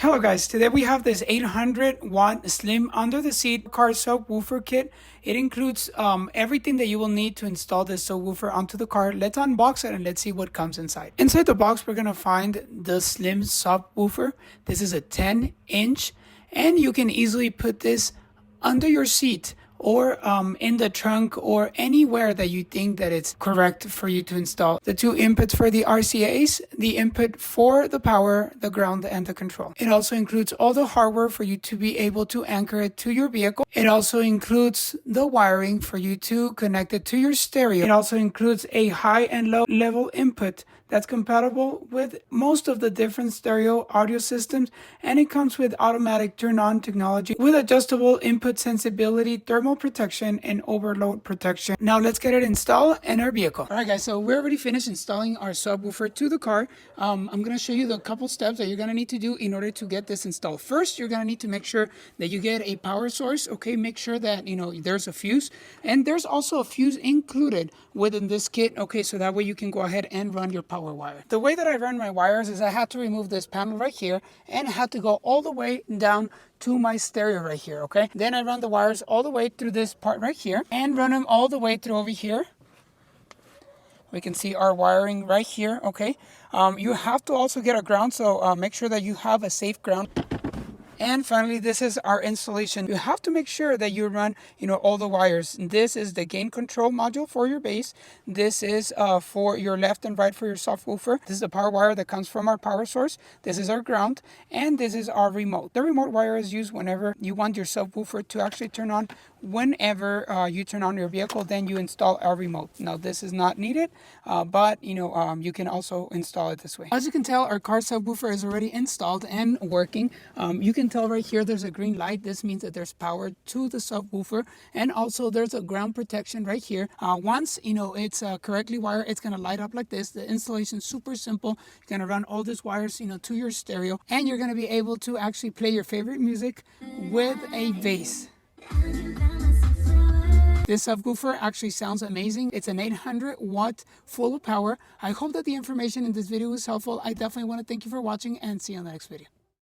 Hello guys, today we have this 800 watt slim under the seat car subwoofer kit. It includes everything that you will need to install this subwoofer onto the car. Let's unbox it and let's see what comes inside. Inside the box, we're going to find the slim subwoofer. This is a 10-inch and you can easily put this under your seat or in the trunk or anywhere that you think that it's correct for you to install. The two inputs for the RCAs, the input for the power, the ground, and the control. It also includes all the hardware for you to be able to anchor it to your vehicle. It also includes the wiring for you to connect it to your stereo. It also includes a high and low level input that's compatible with most of the different stereo audio systems, and it comes with automatic turn-on technology with adjustable input sensibility, thermal protection, and overload protection. Now let's get it installed in our vehicle. All right guys, so we're already finished installing our subwoofer to the car. I'm going to show you the couple steps that you're going to need to do in order to get this installed. First, you're going to need to make sure that you get a power source. Okay, make sure that there's a fuse, and there's also a fuse included within this kit. Okay, so that way you can go ahead and run your power wire. The way that I run my wires is I had to remove this panel right here and I had to go all the way down to my stereo right here. Okay, then I run the wires all the way through this part right here and run them all the way through over here. We can see our wiring right here. Okay, you have to also get a ground, so make sure that you have a safe ground. And finally, this is our installation. You have to make sure that you run, all the wires. This is the gain control module for your bass. This is for your left and right for your subwoofer. This is the power wire that comes from our power source. This is our ground, and this is our remote. The remote wire is used whenever you want your subwoofer to actually turn on. Whenever you turn on your vehicle, then you install our remote. Now, this is not needed, but you can also install it this way. As you can tell, our car subwoofer is already installed and working. You can tell right here there's a green light. This means that there's power to the subwoofer, and also there's a ground protection right here. Once it's correctly wired, it's going to light up like this. The installation is super simple. You're going to run all these wires to your stereo, and you're going to be able to actually play your favorite music with a bass. This subwoofer actually sounds amazing. It's an 800 watt full of power. I hope that the information in this video was helpful. I definitely want to thank you for watching and see you on the next video.